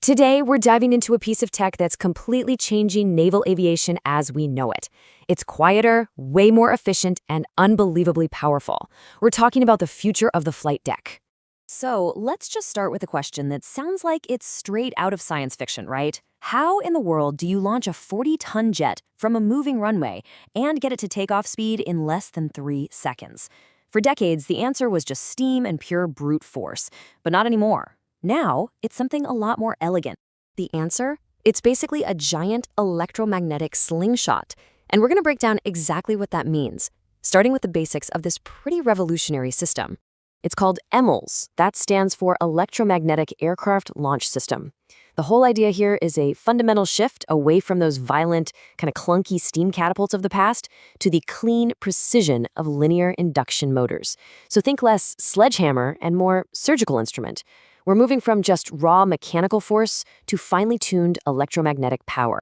Today, we're diving into a piece of tech that's completely changing naval aviation as we know it. It's quieter, way more efficient, and unbelievably powerful. We're talking about the future of the flight deck. So let's just start with a question that sounds like it's straight out of science fiction, right? How in the world do you launch a 40-ton jet from a moving runway and get it to takeoff speed in less than 3 seconds? For decades, the answer was just steam and pure brute force, but not anymore. Now, it's something a lot more elegant. The answer? It's basically a giant electromagnetic slingshot. And we're going to break down exactly what that means, starting with the basics of this pretty revolutionary system. It's called EMALS. That stands for Electromagnetic Aircraft Launch System. The whole idea here is a fundamental shift away from those violent, kind of clunky steam catapults of the past to the clean precision of linear induction motors. So think less sledgehammer and more surgical instrument. We're moving from just raw mechanical force to finely tuned electromagnetic power.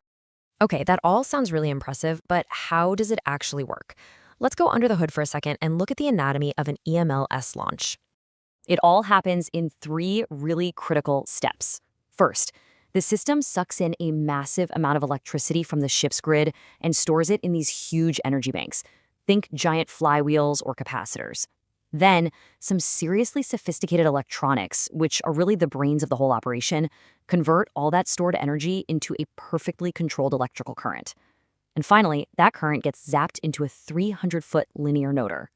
Okay, that all sounds really impressive, but how does it actually work? Let's go under the hood for a second and look at the anatomy of an EMLS launch. It all happens in 3 really critical steps. First, the system sucks in a massive amount of electricity from the ship's grid and stores it in these huge energy banks. Think giant flywheels or capacitors. Then, some seriously sophisticated electronics, which are really the brains of the whole operation, convert all that stored energy into a perfectly controlled electrical current. And finally, that current gets zapped into a 300-foot linear motor.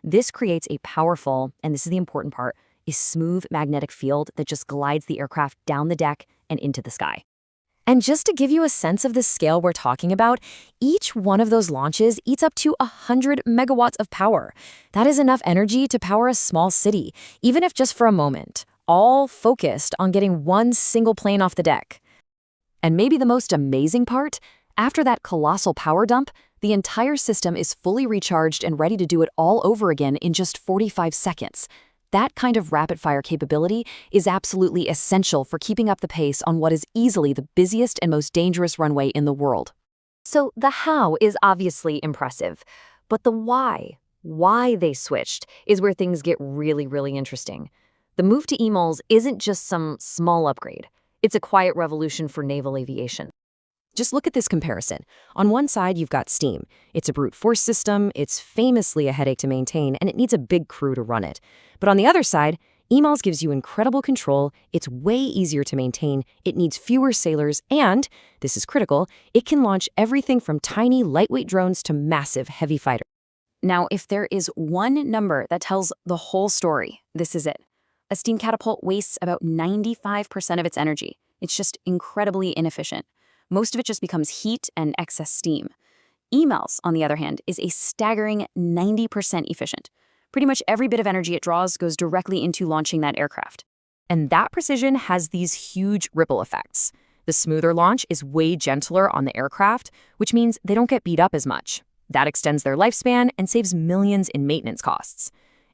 This creates a powerful, and this is the important part, a smooth magnetic field that just glides the aircraft down the deck and into the sky. And just to give you a sense of the scale we're talking about, each one of those launches eats up to 100 megawatts of power. That is enough energy to power a small city, even if just for a moment, all focused on getting one single plane off the deck. And maybe the most amazing part, after that colossal power dump, the entire system is fully recharged and ready to do it all over again in just 45 seconds. That kind of rapid-fire capability is absolutely essential for keeping up the pace on what is easily the busiest and most dangerous runway in the world. So the how is obviously impressive, but the why they switched, is where things get really, really interesting. The move to EMALS isn't just some small upgrade. It's a quiet revolution for naval aviation. Just look at this comparison. On one side, you've got steam. It's a brute force system, it's famously a headache to maintain, and it needs a big crew to run it. But on the other side, EMALS gives you incredible control, it's way easier to maintain, it needs fewer sailors, and, this is critical, it can launch everything from tiny, lightweight drones to massive, heavy fighters. Now, if there is one number that tells the whole story, this is it. A steam catapult wastes about 95% of its energy. It's just incredibly inefficient. Most of it just becomes heat and excess steam. EMALS, on the other hand, is a staggering 90% efficient. Pretty much every bit of energy it draws goes directly into launching that aircraft. And that precision has these huge ripple effects. The smoother launch is way gentler on the aircraft, which means they don't get beat up as much. That extends their lifespan and saves millions in maintenance costs.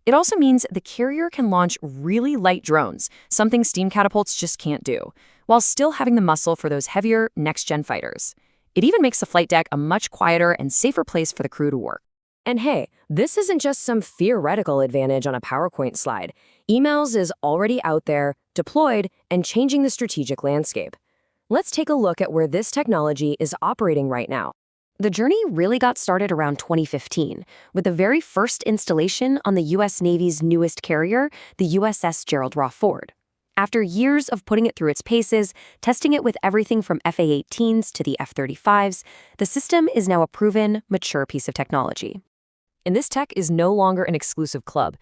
It also means the carrier can launch really light drones, something steam catapults just can't do, while still having the muscle for those heavier, next-gen fighters. It even makes the flight deck a much quieter and safer place for the crew to work. And hey, this isn't just some theoretical advantage on a PowerPoint slide. EMALS is already out there, deployed, and changing the strategic landscape. Let's take a look at where this technology is operating right now. The journey really got started around 2015, with the very first installation on the U.S. Navy's newest carrier, the USS Gerald R. Ford. After years of putting it through its paces, testing it with everything from FA-18s to the F-35s, the system is now a proven, mature piece of technology. And this tech is no longer an exclusive club.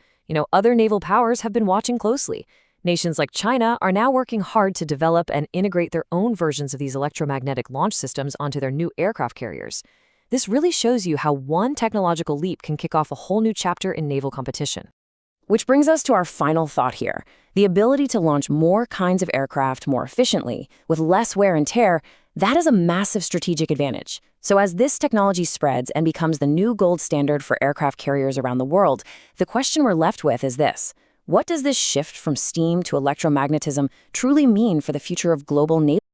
Other naval powers have been watching closely. Nations like China are now working hard to develop and integrate their own versions of these electromagnetic launch systems onto their new aircraft carriers. This really shows you how one technological leap can kick off a whole new chapter in naval competition. Which brings us to our final thought here. The ability to launch more kinds of aircraft more efficiently, with less wear and tear, that is a massive strategic advantage. So as this technology spreads and becomes the new gold standard for aircraft carriers around the world, the question we're left with is this: what does this shift from steam to electromagnetism truly mean for the future of global naval